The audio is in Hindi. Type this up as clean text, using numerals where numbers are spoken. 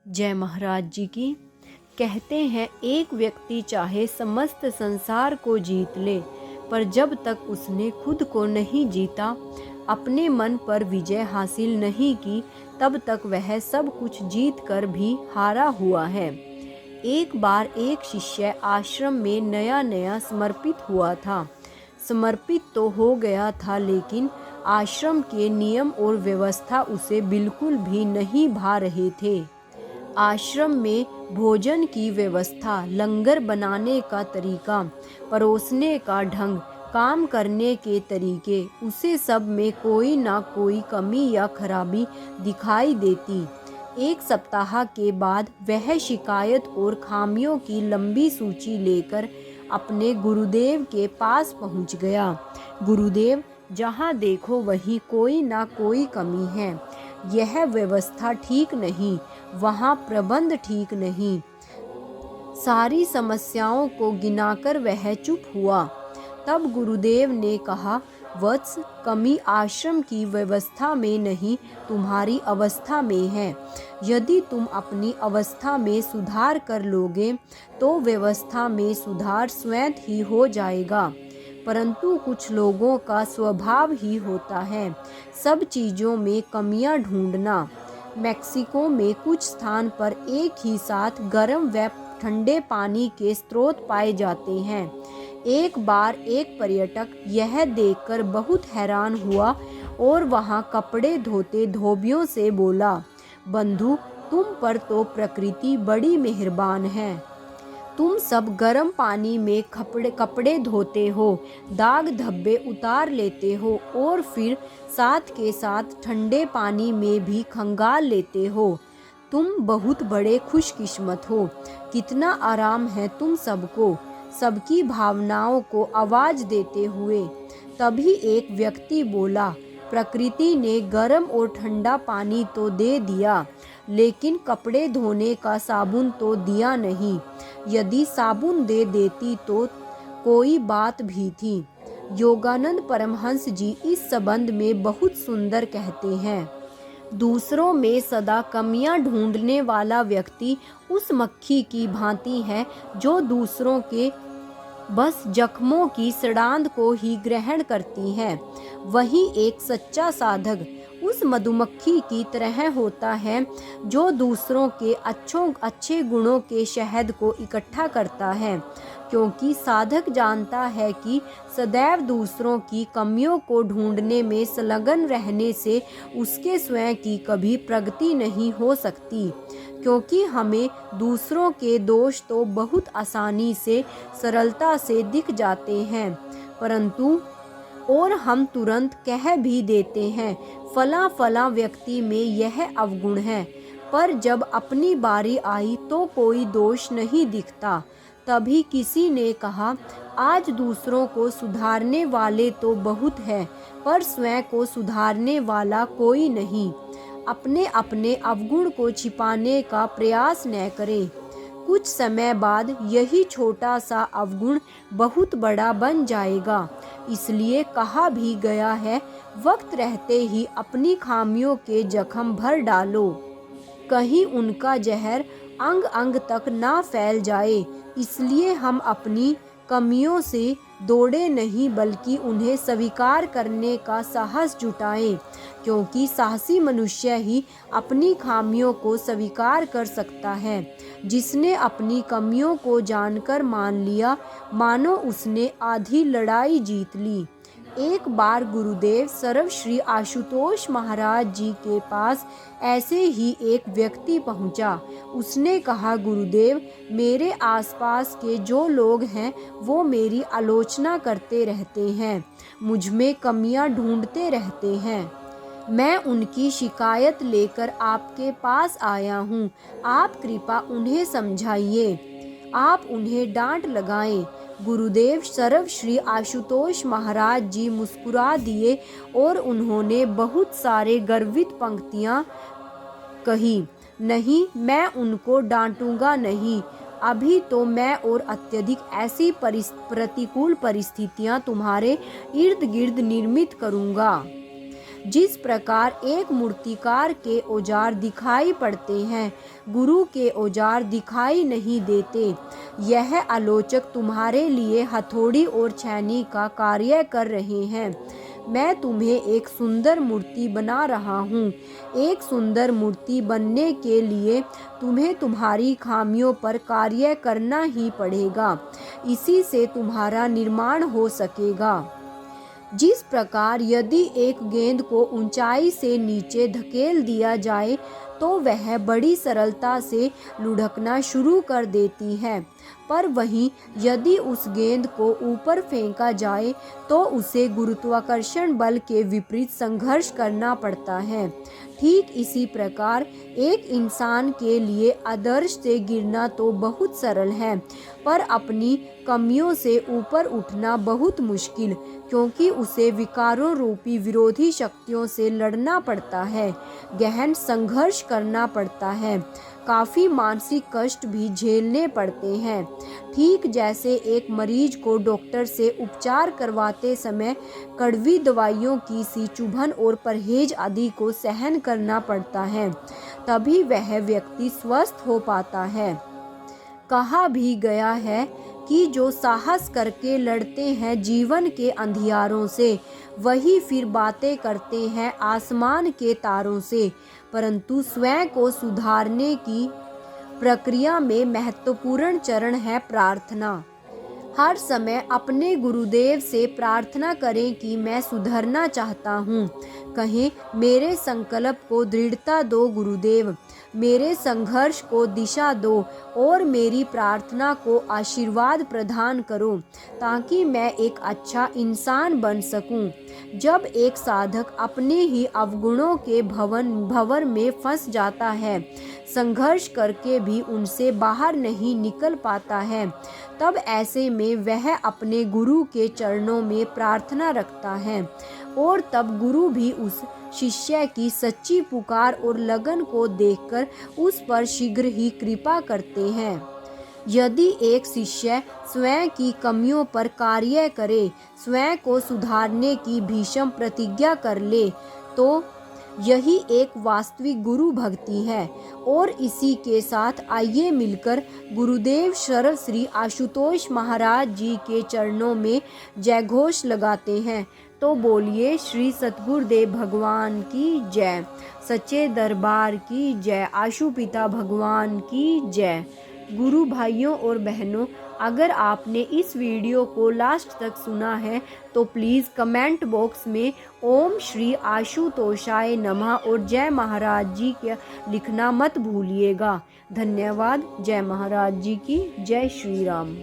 जय महाराज जी की। कहते हैं एक व्यक्ति चाहे समस्त संसार को जीत ले, पर जब तक उसने खुद को नहीं जीता, अपने मन पर विजय हासिल नहीं की, तब तक वह सब कुछ जीत कर भी हारा हुआ है। एक बार एक शिष्य आश्रम में नया नया समर्पित हुआ था। समर्पित तो हो गया था, लेकिन आश्रम के नियम और व्यवस्था उसे बिल्कुल भी नहीं भा रहे थे। आश्रम में भोजन की व्यवस्था, लंगर बनाने का तरीका, परोसने का ढंग, काम करने के तरीके, उसे सब में कोई ना कोई कमी या खराबी दिखाई देती। एक सप्ताह के बाद वह शिकायत और खामियों की लंबी सूची लेकर अपने गुरुदेव के पास पहुंच गया। गुरुदेव, जहां देखो वहीं कोई ना कोई कमी है। यह व्यवस्था ठीक नहीं, वहाँ प्रबंध ठीक नहीं। सारी समस्याओं को गिनाकर वह चुप हुआ। तब गुरुदेव ने कहा, वत्स, कमी आश्रम की व्यवस्था में नहीं, तुम्हारी अवस्था में है। यदि तुम अपनी अवस्था में सुधार कर लोगे तो व्यवस्था में सुधार स्वयं ही हो जाएगा। परंतु कुछ लोगों का स्वभाव ही होता है सब चीज़ों में कमियां ढूंढना। मेक्सिको में कुछ स्थान पर एक ही साथ गर्म व ठंडे पानी के स्रोत पाए जाते हैं। एक बार एक पर्यटक यह देखकर बहुत हैरान हुआ और वहां कपड़े धोते धोबियों से बोला, बंधु, तुम पर तो प्रकृति बड़ी मेहरबान है। तुम सब गर्म पानी में कपड़े धोते हो, दाग धब्बे उतार लेते हो और फिर साथ के साथ ठंडे पानी में भी खंगाल लेते हो। तुम बहुत बड़े खुशकिस्मत हो। कितना आराम है तुम सबको। सबकी भावनाओं को आवाज देते हुए तभी एक व्यक्ति बोला, प्रकृति ने गर्म और ठंडा पानी तो दे दिया, लेकिन कपड़े धोने का साबुन तो दिया नहीं। यदि साबुन दे देती तो कोई बात भी थी। योगानंद परमहंस जी इस संबंध में बहुत सुंदर कहते हैं, दूसरों में सदा कमियां ढूंढने वाला व्यक्ति उस मक्खी की भांति है जो दूसरों के बस जख्मों की सड़ांध को ही ग्रहण करती है। वही एक सच्चा साधक उस मधुमक्खी की तरह होता है जो दूसरों के अच्छे गुणों के शहद को इकट्ठा करता है, क्योंकि साधक जानता है कि सदैव दूसरों की कमियों को ढूंढने में संलग्न रहने से उसके स्वयं की कभी प्रगति नहीं हो सकती। क्योंकि हमें दूसरों के दोष तो बहुत आसानी से, सरलता से दिख जाते हैं, परंतु और हम तुरंत कह भी देते हैं, फला व्यक्ति में यह अवगुण है, पर जब अपनी बारी आई तो कोई दोष नहीं दिखता। तभी किसी ने कहा, आज दूसरों को सुधारने वाले तो बहुत है, पर स्वयं को सुधारने वाला कोई नहीं। अपने अपने अवगुण को छिपाने का प्रयास न करें। कुछ समय बाद यही छोटा सा अवगुण बहुत बड़ा बन जाएगा। इसलिए कहा भी गया है, वक्त रहते ही अपनी खामियों के जख्म भर डालो, कहीं उनका जहर अंग अंग तक ना फैल जाए। इसलिए हम अपनी कमियों से दौड़े नहीं, बल्कि उन्हें स्वीकार करने का साहस जुटाएं, क्योंकि साहसी मनुष्य ही अपनी खामियों को स्वीकार कर सकता है। जिसने अपनी कमियों को जानकर मान लिया, मानो उसने आधी लड़ाई जीत ली। एक बार गुरुदेव सर्वश्री आशुतोष महाराज जी के पास ऐसे ही एक व्यक्ति पहुंचा। उसने कहा, गुरुदेव, मेरे आसपास के जो लोग हैं वो मेरी आलोचना करते रहते हैं, मुझ में कमियां ढूंढते रहते हैं। मैं उनकी शिकायत लेकर आपके पास आया हूँ। आप कृपा उन्हें समझाइए, आप उन्हें डांट लगाएं। गुरुदेव सर्वश्री आशुतोष महाराज जी मुस्कुरा दिए और उन्होंने बहुत सारे गर्वित पंक्तियां कही, नहीं, मैं उनको डांटूंगा नहीं। अभी तो मैं और अत्यधिक ऐसी प्रतिकूल परिस्थितियां तुम्हारे इर्द गिर्द निर्मित करूंगा जिस प्रकार एक मूर्तिकार के औजार दिखाई पड़ते हैं, गुरु के औजार दिखाई नहीं देते, यह आलोचक तुम्हारे लिए हथौड़ी और छेनी का कार्य कर रहे हैं। मैं तुम्हें एक सुंदर मूर्ति बना रहा हूँ। एक सुंदर मूर्ति बनने के लिए तुम्हें तुम्हारी खामियों पर कार्य करना ही पड़ेगा, इसी से तुम्हारा निर्माण हो सकेगा। जिस प्रकार यदि एक गेंद को ऊंचाई से नीचे धकेल दिया जाए तो वह बड़ी सरलता से लुढ़कना शुरू कर देती है, पर वहीं यदि उस गेंद को ऊपर फेंका जाए तो उसे गुरुत्वाकर्षण बल के विपरीत संघर्ष करना पड़ता है। ठीक इसी प्रकार एक इंसान के लिए आदर्श से गिरना तो बहुत सरल है, पर अपनी कमियों से ऊपर उठना बहुत मुश्किल, क्योंकि उसे विकारों रूपी विरोधी शक्तियों से लड़ना पड़ता है, गहन संघर्ष करना पड़ता है, काफ़ी मानसिक कष्ट भी झेलने पड़ते हैं। ठीक जैसे एक मरीज को डॉक्टर से उपचार करवाते समय कड़वी दवाइयों की सी चुभन और परहेज आदि को सहन करना पड़ता है, तभी वह व्यक्ति स्वस्थ हो पाता है। कहा भी गया है कि जो साहस करके लड़ते हैं जीवन के अंधियारों से, वही फिर बातें करते हैं आसमान के तारों से। परंतु स्वयं को सुधारने की प्रक्रिया में महत्वपूर्ण चरण है प्रार्थना। हर समय अपने गुरुदेव से प्रार्थना करें कि मैं सुधरना चाहता हूँ। कहें, मेरे संकल्प को दृढ़ता दो गुरुदेव, मेरे संघर्ष को दिशा दो और मेरी प्रार्थना को आशीर्वाद प्रदान करो, ताकि मैं एक अच्छा इंसान बन सकूं। जब एक साधक अपने ही अवगुणों के भंवर में फंस जाता है, संघर्ष करके भी उनसे बाहर नहीं निकल पाता है, तब ऐसे में वह अपने गुरु के चरणों में प्रार्थना रखता है, और तब गुरु भी उस शिष्य की सच्ची पुकार और लगन को देखकर उस पर शीघ्र ही कृपा करते हैं। यदि एक शिष्य स्वयं की कमियों पर कार्य करे, स्वयं को सुधारने की भीषण प्रतिज्ञा कर ले, तो यही एक वास्तविक गुरु भक्ति है। और इसी के साथ आइए मिलकर गुरुदेव शरण श्री आशुतोष महाराज जी के चरणों में जयघोष लगाते हैं। तो बोलिए श्री सतगुरुदेव भगवान की जय, सच्चे दरबार की जय, आशु पिता भगवान की जय। गुरु भाइयों और बहनों, अगर आपने इस वीडियो को लास्ट तक सुना है तो प्लीज़ कमेंट बॉक्स में ओम श्री आशुतोषाय नमः और जय महाराज जी के लिखना मत भूलिएगा। धन्यवाद। जय महाराज जी की जय। श्री राम।